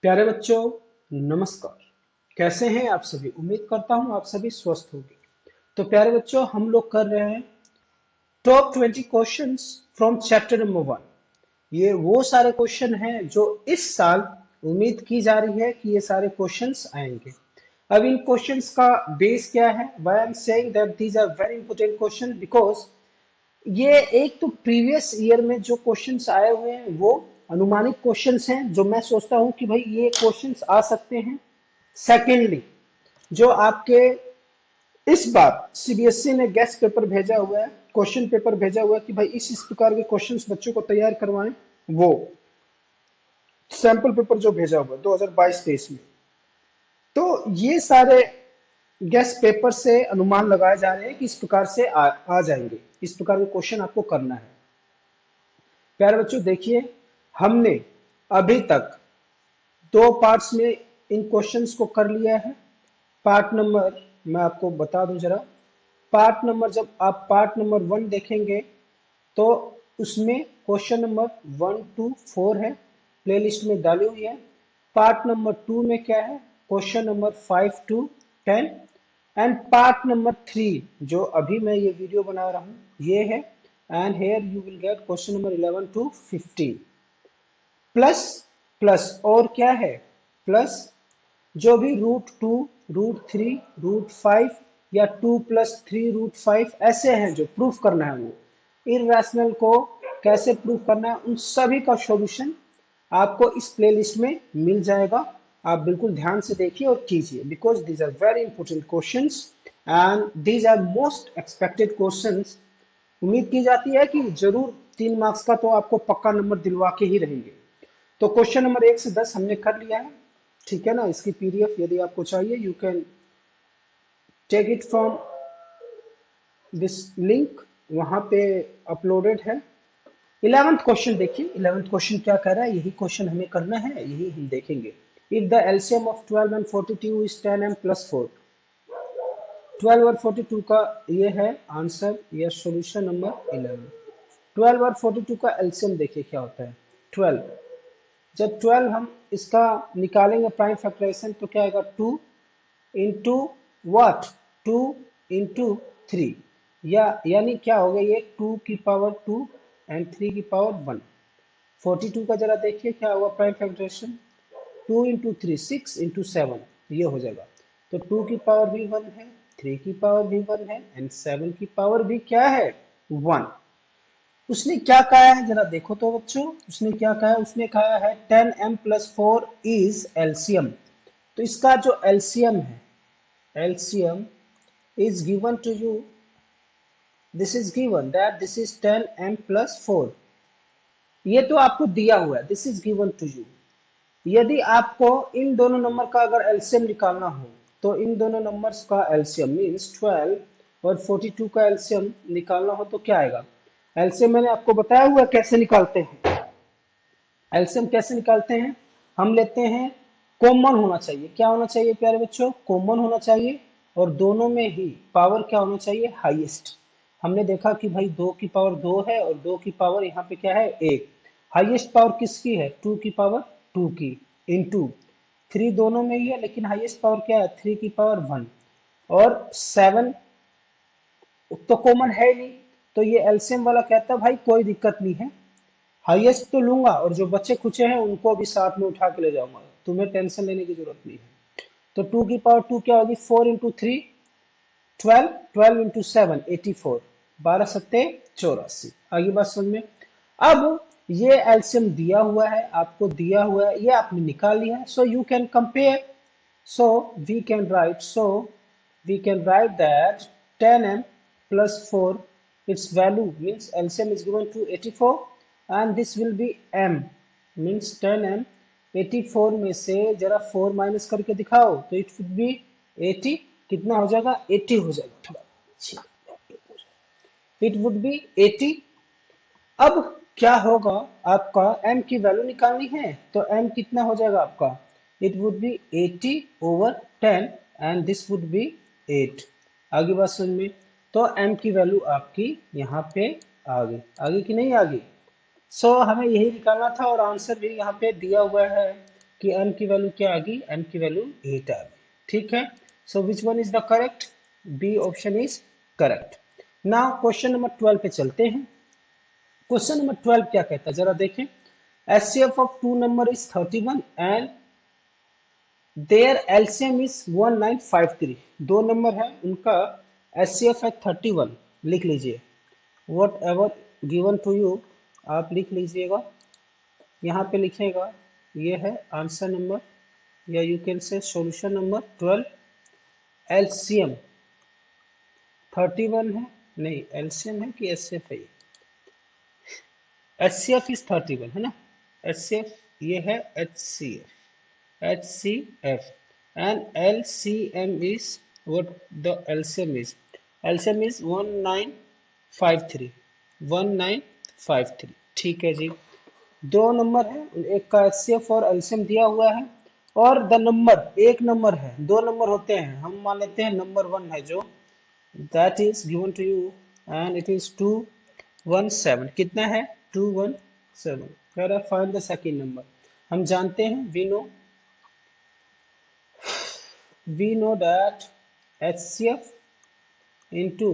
प्यारे बच्चों, नमस्कार। कैसे हैं आप सभी? उम्मीद करता हूं आप सभी स्वस्थ होंगे। तो प्यारे बच्चों, हम लोग कर रहे हैं top 20 questions from chapter number 1। ये वो सारे क्वेश्चन हैं जो इस साल उम्मीद की जा रही है कि ये सारे क्वेश्चंस आएंगे। अब इन क्वेश्चंस का बेस क्या है? Why I am saying that these are very important question, because ये एक तो प्रीवियस ईयर में जो क्वेश्चंस आए हुए हैं वो अनुमानित क्वेश्चंस हैं जो मैं सोचता हूं कि भाई ये क्वेश्चंस आ सकते हैं। सेकेंडली, जो आपके इस बार सीबीएसई ने गेस्ट पेपर भेजा हुआ है, क्वेश्चन पेपर भेजा हुआ है कि भाई इस प्रकार के क्वेश्चंस बच्चों को तैयार करवाएं, वो सैंपल पेपर जो भेजा हुआ है 2022-23 में। तो ये सारे गेस्ट पेपर से अनुमान लगाए जा रहे हैं कि इस प्रकार से आ जाएंगे, इस प्रकार के क्वेश्चन आपको करना है। प्यारे बच्चों देखिए, हमने अभी तक दो पार्ट्स में इन क्वेश्चंस को कर लिया है। पार्ट नंबर मैं आपको बता दूं जरा। पार्ट नंबर, जब आप पार्ट नंबर 1 देखेंगे तो उसमें क्वेश्चन नंबर 1 to 4 है, प्लेलिस्ट में डाली हुई है। पार्ट नंबर 2 में क्या है? Question number 5 to 10। And part number 3 जो अभी मैं ये वीडियो बना रहा हूँ ये है। And here you will get question number 11 to 15 plus plus और क्या है? प्लस जो भी √2, √3, √5 या 2+3 √5 ऐसे हैं जो प्रूफ करना है, वो इरेशनल को कैसे प्रूफ करना है, उन सभी का सॉल्यूशन आपको इस प्लेलिस्ट में मिल जाएगा। आप बिल्कुल ध्यान से देखिए और कीजिए, because these are very important questions and these are most expected questions. उम्मीद की जाती है कि जरूर 3 मार्क्स का तो आपको पक्का नंबर दिलवा के ही रहेंगे। तो क्वेश्चन नंबर 1 से 10 हमने कर लिया है, ठीक है ना। इसकी पीडीएफ यदि आपको चाहिए, you can take it from this link, वहां पे अपलोडेड है। 11th क्वेश्चन देखिए, 11th क्वेश्चन क्या कह रहा है, यही क्वेश्चन हमें करना है, यही हम देखेंगे। If the LCM of 12 and 42 is 10m + 4। 12 और 42 का ये है आंसर या सॉल्यूशन नंबर 11। 12 और 42 का एलसीएम देखिए क्या होता है। 12, जब 12 हम इसका निकालेंगे प्राइम फैक्टराइजेशन तो क्या आएगा? 2 इंटू वाट? 2 इंटू 3, या यानी क्या हो गया ये? 2 की पावर 2 एंड 3 की पावर 1। 42 का जरा देखिए क्या हुआ प्राइम फैक्टराइजेशन। 2 इंटू 3 6 इंटू 7, ये हो जाएगा। तो 2 की पावर भी 1 है, 3 की पावर भी 1 है एंड 7 की पावर भी क्या है? 1। उसने क्या कहा है जरा देखो तो बच्चों, उसने क्या कहा है? उसने कहा है 10m + 4 इज एलसीएम। तो इसका जो एलसीएम है, LCM is given to you. This is given that this is 10m + 4। ये तो आपको दिया हुआ है, this is given to you। यदि आपको इन दोनों नंबर का अगर एलसीएम निकालना हो तो इन दोनों नंबर्स का एलसीएम मीन्स 12 और 42 का एलसीएम निकालना हो तो क्या आएगा? एलसीएम मैंने आपको बताया हुआ है कैसे निकालते हैं। एलसीएम कैसे निकालते हैं? हम लेते हैं, कॉमन होना चाहिए। क्या होना चाहिए प्यारे बच्चों? कॉमन होना चाहिए। और दोनों में ही पावर क्या होना चाहिए? हाईएस्ट। हमने देखा कि भाई 2 की पावर 2 है और 2 की पावर यहाँ पे क्या है? 1। हाईएस्ट पावर किसकी है? 2 की पावर 2 की इंटू 3, दोनों में ही है लेकिन हाईएस्ट पावर क्या है? 3 की पावर 1। और 7 तो कॉमन है नहीं, तो ये एलसीएम वाला कहता है भाई कोई दिक्कत नहीं है, हाईएस्ट तो लूंगा और जो बच्चे खुचे हैं उनको भी साथ में उठा के ले जाऊंगा, तुम्हें टेंशन लेने की जरूरत नहीं है। तो 2 की पावर 2 क्या होगी? 4 इंटू 3 12, 12 इंटू 7 84, 12 सत्ते 84। आगे बात समझ में। अब ये एल्सियम दिया हुआ है, आपको दिया हुआ है, ये आपने निकाल लिया है। So you can compare, so we can write, so we can write that 10m plus 4, its value means LCM is given to 84 and this will be m means 10m। 84 में से जरा 4 माइनस करके दिखाओ तो इट वुड बी 80। कितना हो जाएगा? 80 हो जाएगा, थोड़ा इट वुड बी 80। अब क्या होगा? आपका m की वैल्यू निकालनी है तो m कितना हो जाएगा आपका? It would be 80/10 and this would be 8। आगे बात समझ में। तो m की वैल्यू आपकी यहाँ पे आ गई, आगे की नहीं आ गई। सो हमें यही निकालना था और आंसर भी यहाँ पे दिया हुआ है। कि n की वैल्यू क्या आ गई, n की वैल्यू 8 आ गई। ठीक है, so which one is the correct, B option is correct. Now question number 12 पे चलते हैं। क्वेश्चन नंबर 12 क्या कहता है जरा देखें। HCF of two number is 31 and their LCM is 1953। दो नंबर है, उनका HCF है 31। लिख लीजिए, whatever given to you आप लिख लीजिएगा, यहाँ पे लिखेगा ये है आंसर नंबर, या you can say solution number 12। LCM 31 है, नहीं एलसीएम है कि एचसीएफ है, HCF इज 31 है ना, HCF ये है HCF and LCM is what the LCM is, LCM is 1953, 1953। ठीक है जी, दो नंबर है, एक का HCF और LCM दिया हुआ है, और द नंबर एक नंबर है, दो नंबर होते हैं, हम मान लेते हैं नंबर 1 है जो, that is given to you and it is 217। कितना है 217। कह रहा है फाइंड द सेकंड नंबर। हम जानते हैं we know that HCF into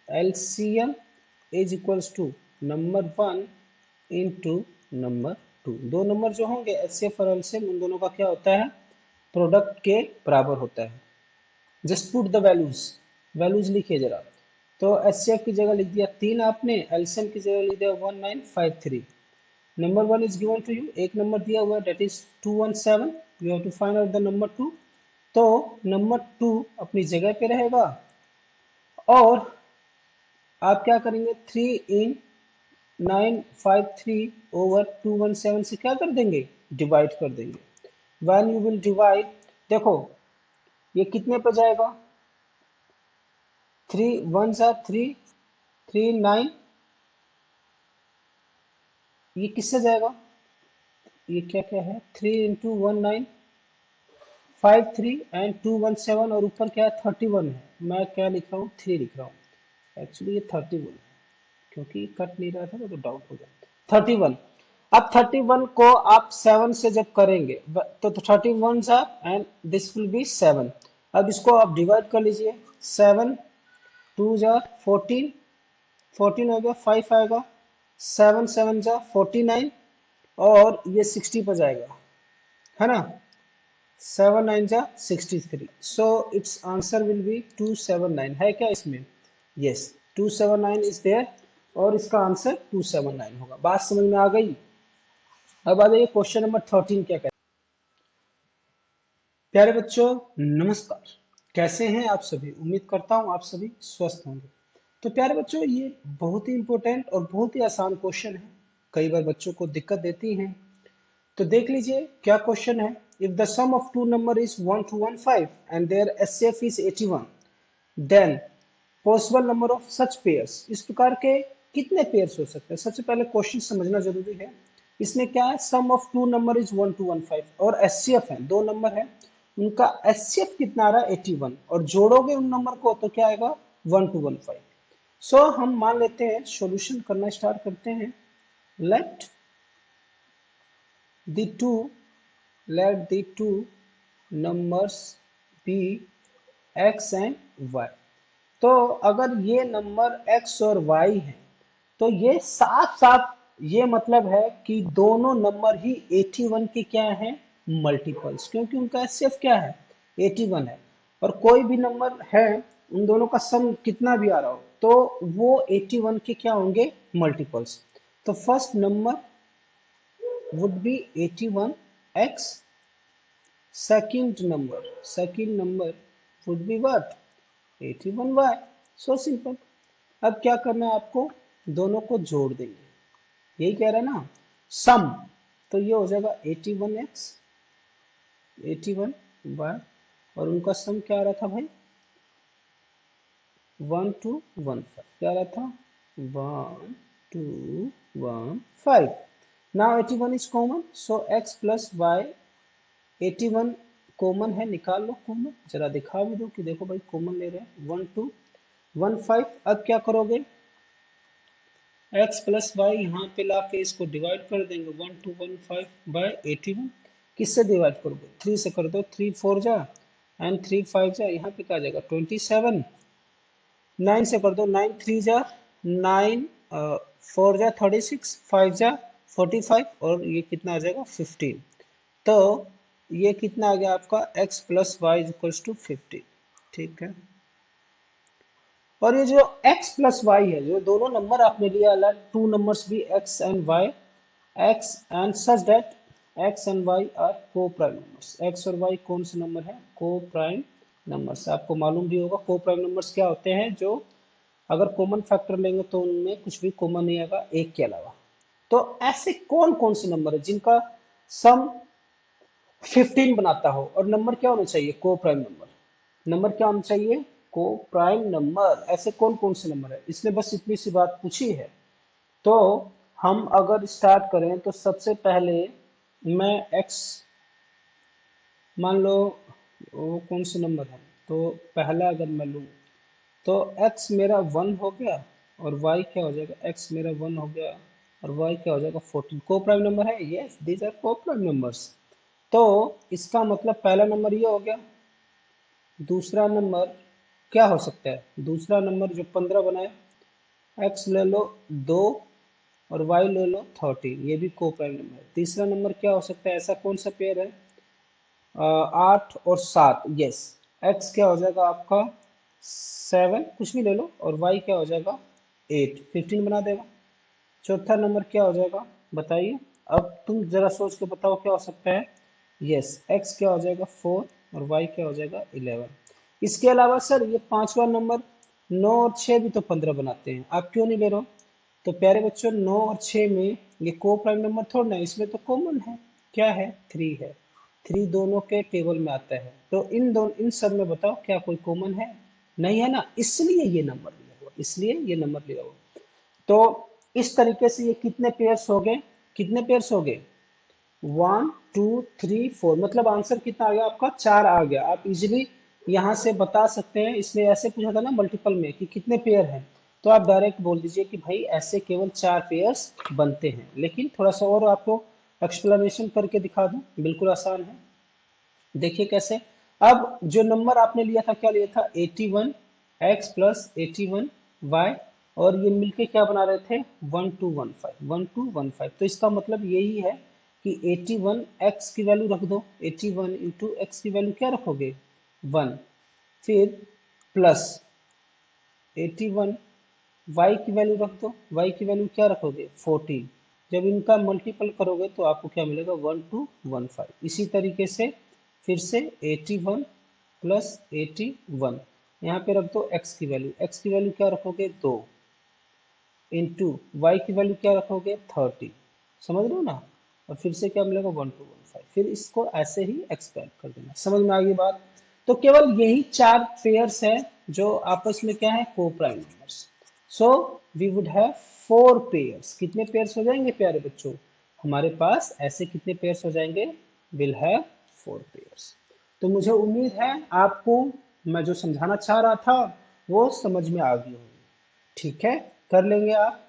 LCM is equals to number 1 into number 2। दो नंबर जो होंगे HCF और LCM, उन दोनों का क्या होता है, प्रोडक्ट के बराबर होता है। जस्ट पुट द वैल्यूज लिखिए जरा। तो HCF की जगह लिख दिया 3 आपने, LCM की जगह लिख दिया 1953। Number 1 is given to you, एक नंबर दिया हुआ है that is 217। You have to find out the number 2। तो नंबर 2 अपनी जगह पे रहेगा, और आप क्या करेंगे 3 इन 953 ओवर 217 से क्या कर देंगे, डिवाइड कर देंगे। व्हेन यू विल डिवाइड, देखो ये कितने पर जाएगा, 3 1 जा 3, 3 9, ये किससे जाएगा, ये क्या क्या है 3 इंटू 1 9 5 3 एंड 217, और ऊपर क्या है 31 है, मैं क्या लिख रहा हूँ 3 लिख रहा हूँ, एक्चुअली ये 31 है, क्योंकि कट नहीं रहा था तो डाउट हो गया 31। अब 31 को आप 7 से जब करेंगे तो 31 सा एंड दिस विल बी 7। अब इसको आप डिवाइड कर लीजिए, 7 2 जा 14, 14 हो गया, 5 आएगा, 7 7 जा 49, और ये 60 पर जाएगा, है ना, 7 9 जा 63। So it's answer will be 279। है क्या इसमें, यस 279 इज देयर, और इसका आंसर 279 होगा। बात समझ में आ गई। अब आ जाइए क्वेश्चन नंबर 13 क्या कहते हैं। प्यारे बच्चों नमस्कार, कैसे हैं आप सभी, उम्मीद करता हूं आप सभी स्वस्थ होंगे। तो प्यारे बच्चों ये बहुत ही इंपॉर्टेंट और बहुत ही आसान क्वेश्चन है, कई बार बच्चों को दिक्कत देती हैं। तो देख लीजिए क्या क्वेश्चन है। If the sum of two number is 1 to 15 and their HCF is 81, then possible number of such pairs. इस प्रकार के कितने पेयर्स हो सकते हैं। सबसे पहले क्वेश्चन समझना जरूरी है। इसमें क्या है, sum of two number is 1 to 15 और HCF है, दो नंबर है, उनका HCF कितना आ रहा है 81, और जोड़ोगे उन नंबर को तो क्या आएगा 1 to 15। सो हम मान लेते हैं, सॉल्यूशन करना स्टार्ट करते हैं। Let the two let the two numbers be x and y। तो अगर ये नंबर x और y है तो ये साफ साफ ये मतलब है कि दोनों नंबर ही 81 के क्या हैं, मल्टीपल्स, क्योंकि उनका HCF क्या है 81 है, और कोई भी नंबर है उन दोनों का सम कितना भी आ रहा हो तो वो 81 के क्या होंगे, मल्टीपल्स। तो first number would be 81x, second number would be what, 81y। so simple। अब क्या करना है आपको, दोनों को जोड़ देंगे, यही कह रहा है ना सम, तो ये हो जाएगा 81x 81y, और उनका सम क्या आ रहा था भाई 1 to 15, क्या आ रहा था 1 to 15। now 81 is common, so x plus y, 81 common है, निकाल लो कॉमन, जरा दिखा भी दो कि देखो भाई कॉमन ले रहे हैं 1 to 15। अब क्या करोगे, x प्लस वाई यहाँ पे ला के इसको डिवाइड कर देंगे 1 to 15 बाय 81, किससे डिवाइड करोगे? 3 से कर दो, 3 4 जा एंड 3 5 जा, यहाँ पे क्या आ जाएगा 27। 9 से कर दो, 9 3 जा 9, 4 जा 36, 5 जा 45 और ये कितना आ जाएगा 15। तो ये कितना आ गया आपका x plus Y equals to 15। ठीक है, और ये जो x प्लस वाई है, जो दोनों नंबर आपने लिया अलग, टू नंबर्स भी x and y, x and such that x and y are coprime numbers. x और y कौन से नंबर है? Coprime numbers. आपको मालूम भी होगा को प्राइम नंबर्स क्या होते हैं, जो अगर कॉमन फैक्टर लेंगे तो उनमें कुछ भी कॉमन नहीं आएगा एक के अलावा। तो ऐसे कौन कौन से नंबर है जिनका सम 15 बनाता हो, और नंबर क्या होना चाहिए? को प्राइम नंबर। नंबर क्या होना चाहिए? को प्राइम नंबर। ऐसे कौन कौन से नंबर है? इसने बस इतनी सी बात पूछी है। तो हम अगर स्टार्ट करें तो सबसे पहले मैं x, मान लो वो कौन से नंबर है, तो पहला अगर मैं लूँ तो x मेरा 1 हो गया और y क्या हो जाएगा? x मेरा 1 हो गया और y क्या हो जाएगा 14। को प्राइम नंबर है, yes these are coprime numbers. तो इसका मतलब पहला नंबर ये हो गया। दूसरा नंबर क्या हो सकता है? दूसरा नंबर जो 15 बनाए, x ले लो 2 और y ले लो 13, ये भी को प्राइम नंबर है। तीसरा नंबर क्या हो सकता है? ऐसा कौन सा पेयर है? 8 और 7, यस। x क्या हो जाएगा आपका 7, कुछ भी ले लो, और y क्या हो जाएगा 8, 15 बना देगा। चौथा नंबर क्या हो जाएगा बताइए? अब तुम जरा सोच के बताओ क्या हो सकता है। यस, x क्या हो जाएगा 4 और y क्या हो जाएगा 11। इसके अलावा सर ये पांचवा नंबर 9 और 6 भी तो 15 बनाते हैं, आप क्यों नहीं ले रहे हो? तो प्यारे बच्चों 9 और 6 में ये को प्राइम नंबर थोड़ा ना, इसमें तो कॉमन है। क्या है? 3 है। 3 दोनों के टेबल में आता है, तो इन सब में बताओ क्या कोई कॉमन है? नहीं है ना, इसलिए ये नंबर लिया हुआ, इसलिए ये नंबर लिया हुआ। तो इस तरीके से ये कितने पेयर्स हो गए? कितने पेयर्स हो गए? 1 2 3 4, मतलब आंसर कितना आ गया आपका? 4 आ गया। आप इजीली यहाँ से बता सकते हैं, इसलिए ऐसे पूछा था ना मल्टीपल में कि कितने पेयर हैं, तो आप डायरेक्ट बोल दीजिए कि भाई ऐसे केवल 4 पेयर्स बनते हैं। लेकिन थोड़ा सा और आपको एक्सप्लेनेशन करके दिखा दूं, बिल्कुल आसान है। देखिए कैसे। अब जो नंबर आपने लिया था, क्या लिया था? 81 x प्लस 81 y, और ये मिलके क्या बना रहे थे? 1215, 1215। तो इसका मतलब यही है कि 81 x की वैल्यू रख दो, 81 इंटू एक्स की वैल्यू क्या रखोगे? 1। फिर प्लस 81 y की वैल्यू रख दो, y की वैल्यू क्या रखोगे? 14। जब इनका मल्टीपल करोगे तो आपको क्या मिलेगा? 1215। इसी तरीके से फिर से 81 प्लस 81, यहाँ पे रख दो x की वैल्यू, x की वैल्यू क्या रखोगे? 2 इंटू वाई की वैल्यू क्या रखोगे? 30। समझ रहे हो ना? और फिर से क्या मिलेगा? 1215। फिर इसको ऐसे ही एक्सपेंड कर देना। समझ में आ गई बात? तो केवल यही 4 पेयर्स है जो आपस में क्या है? Coprime numbers. So we would have 4 pairs. कितने पेयर्स हो जाएंगे प्यारे बच्चों? हमारे पास ऐसे कितने पेयर्स हो जाएंगे? Will have 4 pairs. तो मुझे उम्मीद है आपको मैं जो समझाना चाह रहा था वो समझ में आ गई होगी। ठीक है, कर लेंगे आप।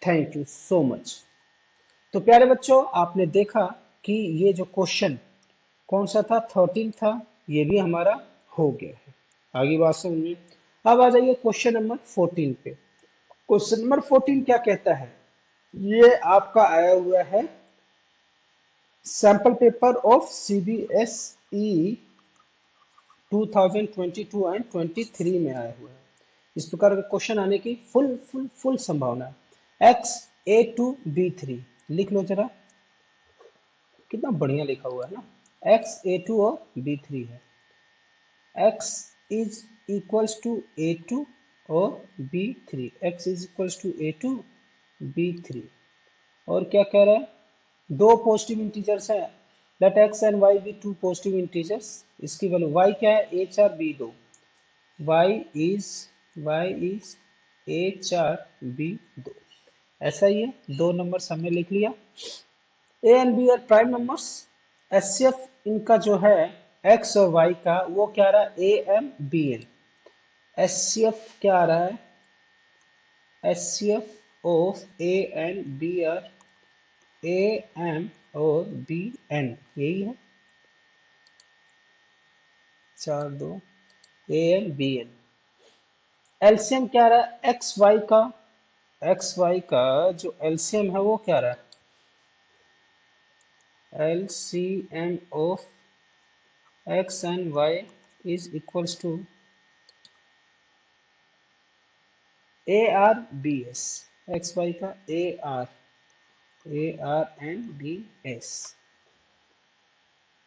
Thank you so much. तो प्यारे बच्चों, आपने देखा कि ये जो क्वेश्चन कौन सा था? 13 था, ये भी हमारा हो गया है। आगे बात समझ में। अब आ जाइए क्वेश्चन नंबर 14 पे। क्वेश्चन नंबर 14 क्या कहता है? ये आपका आया हुआ है sample paper of CBSE 2022 and 23 में आया हुआ है। इस प्रकार के क्वेश्चन आने की फुल फुल फुल संभावना है। x A2B3 लिख लो जरा, कितना बढ़िया लिखा हुआ है ना। x A2 और B3 है। x is equals to A2 और B3, x is equals to A2 B3। और क्या कह रहा है? दो पॉजिटिव इंटीजर्स हैं, let x and y be two positive integers. इसकी वैल्यू y क्या है? A4B2। y is A4B2। ऐसा ही है, दो नंबर हमने लिख लिया। A and B are prime numbers. HCF इनका जो है एक्स और वाई का, वो क्या आ रहा है? A M B N. HCF क्या आ रहा है? HCF of A and B are A M और बी एन, यही है 4 2 A N B N. LCM क्या रहा है एक्स वाई का जो एलसीएम है वो क्या रहा है, LCM of X and Y is equals to A R B S, X Y का A R and B S.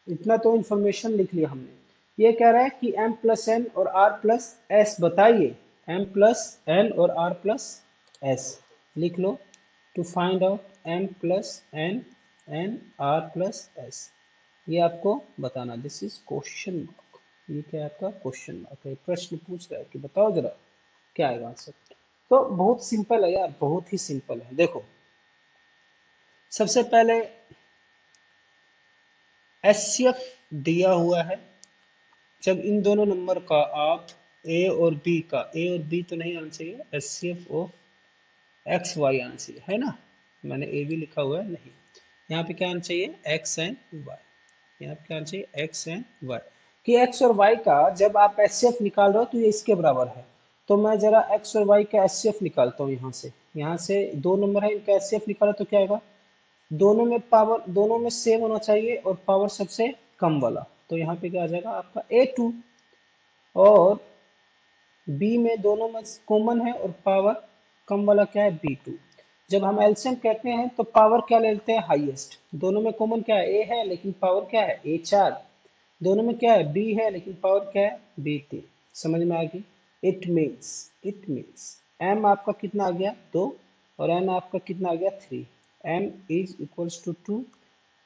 इतना तो इंफॉर्मेशन लिख लिया हमने। ये कह रहा है कि m प्लस एन और r प्लस एस बताइए, m प्लस एन और r प्लस एस लिख लो। To find out m plus N and r plus S, ये आपको बताना। दिस इज क्वेश्चन मार्क, ये क्या है आपका क्वेश्चन मार्क है। प्रश्न पूछ रहा है कि बताओ जरा क्या आएगा आंसर। तो बहुत सिंपल है यार, बहुत ही सिंपल है। देखो सबसे पहले एचसीएफ दिया हुआ है। जब इन दोनों नंबर का आप ए और बी का, ए और बी तो नहीं आना चाहिए, एचसीएफ ऑफ एक्स वाई आना चाहिए, है ना। मैंने ए भी लिखा हुआ है, नहीं, यहाँ पे क्या आना चाहिए एक्स एंड वाई। यहाँ पे क्या आना चाहिए एक्स एंड वाई, कि एक्स और वाई का जब आप एचसीएफ निकाल रहे हो तो ये इसके बराबर है। तो मैं जरा एक्स और वाई का एचसीएफ निकालता हूँ। यहाँ से दो नंबर है, इनका एचसीएफ निकाला तो क्या आएगा, दोनों में पावर, दोनों में सेम होना चाहिए और पावर सबसे कम वाला। तो यहाँ पे क्या आ जाएगा आपका A2, और B में दोनों में कॉमन है और पावर कम वाला क्या है B2। जब हम एलसीएम कहते हैं तो पावर क्या लेते हैं हाईएस्ट। दोनों में कॉमन क्या है A है, लेकिन पावर क्या है A4। दोनों में क्या है B है, लेकिन पावर क्या है B3। समझ में आ गई। इट मीन्स M आपका कितना आ गया 2 और N आपका कितना आ गया 3। M is equals to 2,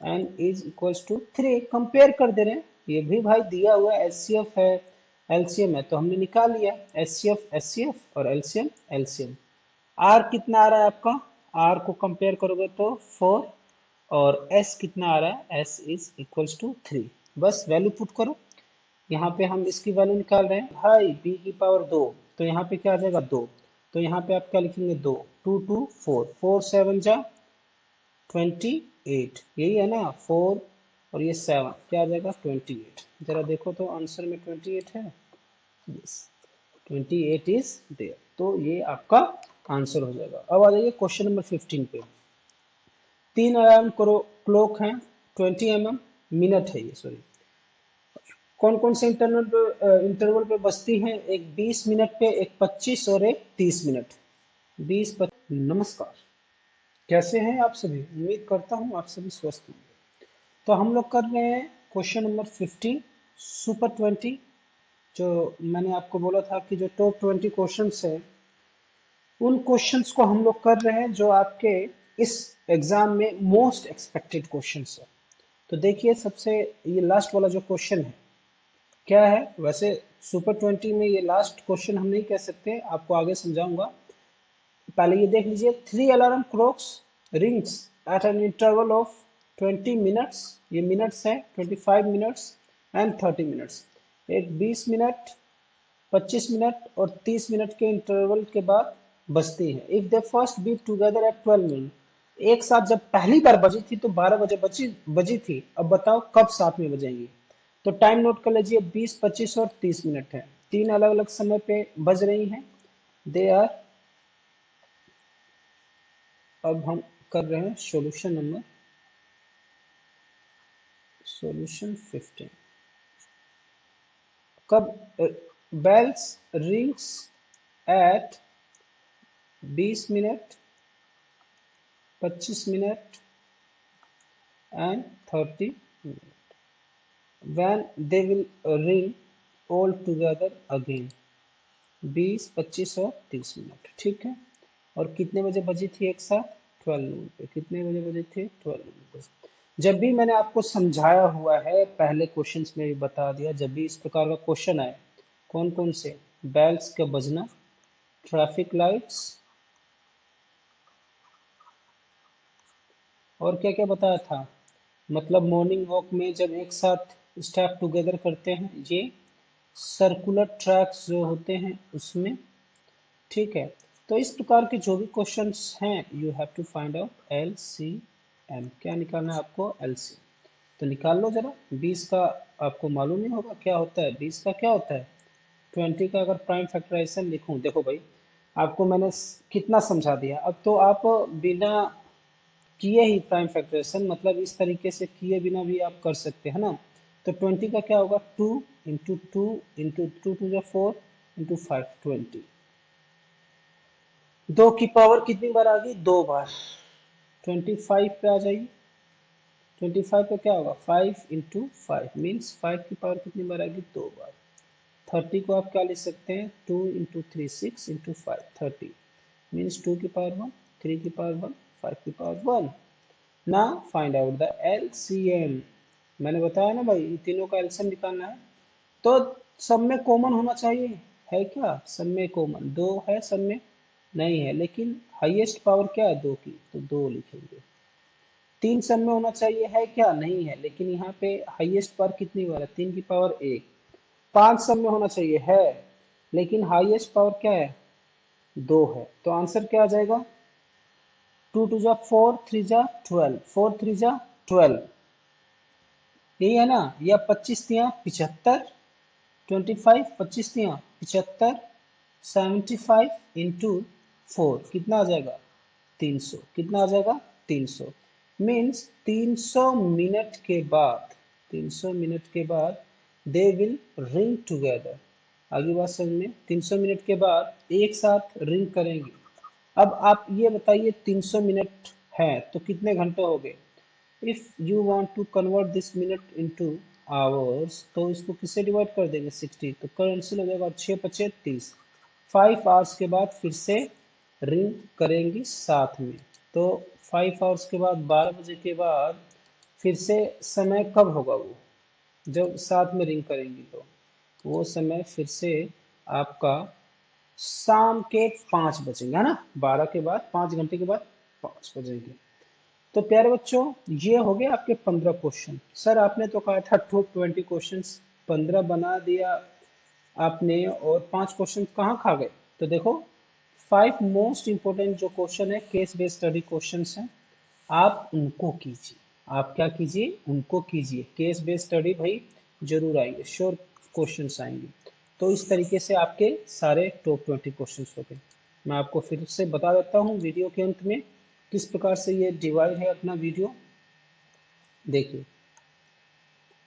N is equals to 3। Compare कर दे रहे हैं, ये भी भाई दिया हुआ है, एचसीएफ है एलसीएम है तो हमने निकाल लिया एचसीएफ और एलसीएम एलसीएम। आर कितना आ रहा है आपका, आर को कंपेयर करोगे तो 4 और एस कितना आ रहा है, एस इज इक्वल्स टू 3। बस वैल्यू पुट करो। यहाँ पे हम इसकी वैल्यू निकाल रहे हैं भाई बी की पावर 2, तो यहाँ पे क्या आ जाएगा 2। तो यहाँ पे आप क्या लिखेंगे 2, 2 2 4, 4 7 जा 28, यही है ना 4 और ये 7 क्या आ जाएगा 28। जरा देखो तो आंसर में 28 है, यस 28 इज देयर। तो ये आपका आंसर हो जाएगा। अब आ जाइए क्वेश्चन नंबर 15 पे। 3 अलार्म क्लॉक है, 20 मिनट है ये, सॉरी। कौन कौन से इंटरवल पे बजती हैं, एक 20 मिनट पे, एक 25 और एक 30 मिनट। 20 नमस्कार, कैसे हैं आप सभी, उम्मीद करता हूँ आप सभी स्वस्थ होंगे। तो हम लोग कर रहे हैं क्वेश्चन नंबर 15 सुपर 20। जो मैंने आपको बोला था कि जो टॉप 20 क्वेश्चंस है, उन क्वेश्चंस को हम लोग कर रहे हैं जो आपके इस एग्जाम में मोस्ट एक्सपेक्टेड क्वेश्चंस है। तो देखिए सबसे ये लास्ट वाला जो क्वेश्चन है क्या है, वैसे सुपर 20 में ये लास्ट क्वेश्चन हम नहीं कह सकते, आपको आगे समझाऊंगा। पहले ये देख लीजिए, 3 alarm clocks rings at an interval of 20 minutes, ये मिनट्स है, 25 मिनट्स एंड 30 मिनट्स। एक 20 मिनट, 25 मिनट और 30 मिनट के इंटरवल के बाद बजती है। If they first beat together at 12 minute, एक साथ जब पहली बार बजी थी तो 12 बजे बजी थी। अब बताओ कब साथ में बजेंगी। तो टाइम नोट कर लीजिए, 20, 25 और 30 मिनट है, तीन अलग अलग समय पे बज रही हैं। दे आर, अब हम कर रहे हैं सॉल्यूशन 15। कब bells rings at 20 minute, 25 minute and 30 minutes, when they will ring all together again। 20, 25 और 30 मिनट, ठीक है। और कितने बजे बजी थी एक साथ, 12 नून पे। कितने बजे बजे थे, 12 नून पे। जब भी मैंने आपको समझाया हुआ है, पहले क्वेश्चंस में भी बता दिया, जब भी इस प्रकार का क्वेश्चन आए, कौन कौन से, बेल्स का बजना, ट्रैफिक लाइट्स, और क्या क्या बताया था, मतलब मॉर्निंग वॉक में जब एक साथ स्टेप टुगेदर करते हैं, ये सर्कुलर ट्रैक्स जो होते हैं उसमें, ठीक है। तो इस प्रकार के जो भी क्वेश्चंस हैं, you have to find out L C m, क्या निकालना है आपको? LCM। तो निकाल लो जरा। 20 का आपको मालूम ही होगा क्या होता है। 20 का क्या होता है? 20 का अगर प्राइम फैक्टराइजेशन लिखूं, देखो भाई आपको मैंने कितना समझा दिया। अब तो आप बिना किए ही प्राइम फैक्टराइजेशन, मतलब इस तरीके से किए बिना भी आप कर सकते हैं ना। तो 20 का क्या होगा? 2 into two into two two जो 4 इंटू 5, 20। 2 की पावर कितनी बार आ गई? 2 बार। 25 पे आ जाइए। 25 पे क्या होगा? 5 इंटू 5 मीन्स 5 की पावर कितनी बार आएगी? 2 बार। 30 को आप क्या लिख सकते हैं? 2 इंटू थ्री 6 इंटू 5, 30 मीन्स 2 की पावर 1, 3 की पावर 1, 5 की पावर 1। ना फाइंड आउट द LCM। मैंने बताया ना भाई, इन तीनों का एलसीएम निकालना है। तो सब में कॉमन होना चाहिए, है क्या? सब में कॉमन 2 है, सब में नहीं है, लेकिन हाईएस्ट पावर क्या है? 2 की, तो 2 लिखेंगे। 3 सब में होना चाहिए, है क्या? नहीं है, लेकिन यहाँ पे हाईएस्ट पावर कितनी बार है? 3 की पावर 1। 5 सब में होना चाहिए, है, लेकिन हाईएस्ट पावर क्या है? 2 है। तो आंसर क्या आ जाएगा? 2 टू जा 4, 3 जा 12, 4 3 जा 12, यही है ना? या 25 तिया 75, 25 25 तिया 75, 75 इंटू 4 कितना आ जाएगा? 300। कितना आ जाएगा? 300 मीन्स 300 मिनट के बाद, 300 मिनट के बाद दे विल रिंग टुगेदर। आगे बात समझ में? 300 मिनट के बाद एक साथ रिंग करेंगे। अब आप ये बताइए 300 मिनट है तो कितने घंटे हो गए? If you want to convert this minute into hours, तो इसको किससे डिवाइड कर देंगे? 60, तो कैंसिल हो जाएगा। 6 पचे 30। 5 आवर्स के बाद फिर से रिंग करेंगी साथ में। तो 5 आवर्स के बाद 12 बजे के बाद फिर से समय कब होगा? वो जब साथ में रिंग करेंगी तो वो समय फिर से आपका शाम के 5 बजेंगे, है ना? 12 के बाद 5 घंटे के बाद 5 बजेंगे। तो प्यारे बच्चों, ये हो गए आपके 15 क्वेश्चन। सर आपने तो कहा था टॉप 20 क्वेश्चंस, 15 बना दिया आपने और 5 क्वेश्चन कहाँ खा गए? तो देखो 5 मोस्ट इंपोर्टेंट जो क्वेश्चन है केस बेस्ड स्टडी क्वेश्चन हैं, आप उनको कीजिए। आप क्या कीजिए? उनको कीजिए। केस बेस्ड स्टडी भाई जरूर आएंगे, श्योर क्वेश्चंस आएंगे। तो इस तरीके से आपके सारे टॉप 20 क्वेश्चंस हो गए। मैं आपको फिर से बता देता हूँ वीडियो के अंत में किस प्रकार से ये डिवाइड है अपना वीडियो। देखिए,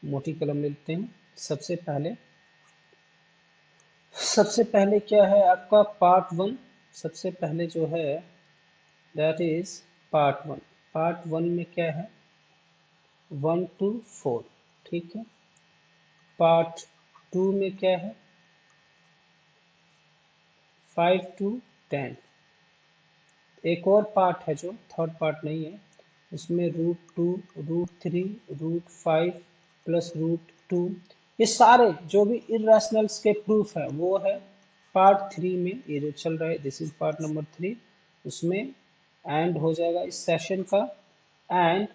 मोटी कलम लेते हैं। सबसे पहले क्या है आपका? पार्ट 1। सबसे पहले जो है दैट इज पार्ट 1। पार्ट 1 में क्या है? 1 to 4, ठीक है। पार्ट 2 में क्या है? 5 to 10। एक और पार्ट है जो थर्ड पार्ट नहीं है, उसमें √2, √3, √5 प्लस √2, ये सारे जो भी इरेशनल्स के प्रूफ है वो है पार्ट 3 में। ये जो चल रहा है दिस इज पार्ट नंबर 3, उसमें एंड हो जाएगा इस सेशन का। And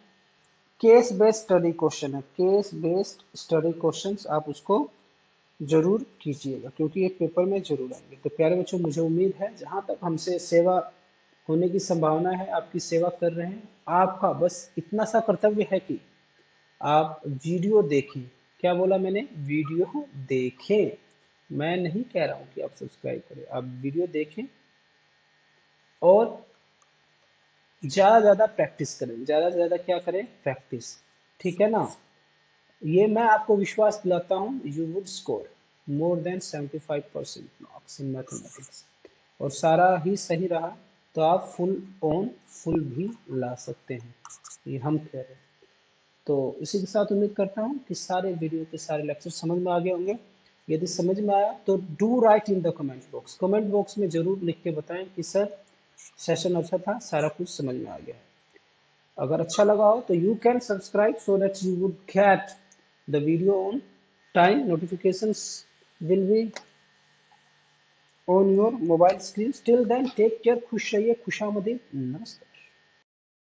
case based study question है, केस बेस्ड स्टडी क्वेश्चंस आप उसको जरूर कीजिएगा क्योंकि ये पेपर में जरूर आएंगे। तो प्यारे बच्चों, मुझे उम्मीद है जहां तक हमसे सेवा होने की संभावना है आपकी सेवा कर रहे हैं। आपका बस इतना सा कर्तव्य है कि आप वीडियो देखें। क्या बोला मैंने? वीडियो देखें। मैं नहीं कह रहा हूं कि आप सब्सक्राइब करें, आप वीडियो देखें और ज्यादा ज्यादा प्रैक्टिस करें। ज्यादा से ज्यादा क्या करें? प्रैक्टिस, ठीक है ना? ये मैं आपको विश्वास दिलाता हूँ, you would score more than 75% marks in mathematics. और सारा ही सही रहा तो आप फुल ऑन फुल भी ला सकते हैं, ये हम कह रहे हैं। तो इसी के साथ उम्मीद करता हूँ कि सारे वीडियो के सारे लेक्चर समझ में आ गए होंगे। यदि समझ में आया तो do right in the comment box. Comment box में जरूर लिख के बताएं कि सर सेशन अच्छा था, सारा कुछ समझ में आ गया। अगर अच्छा लगा हो तो you can subscribe so that you would get the video on time. Notifications will be on your mobile screen. Till then, take care. खुश रहिए, खुशामदीद, नमस्ते।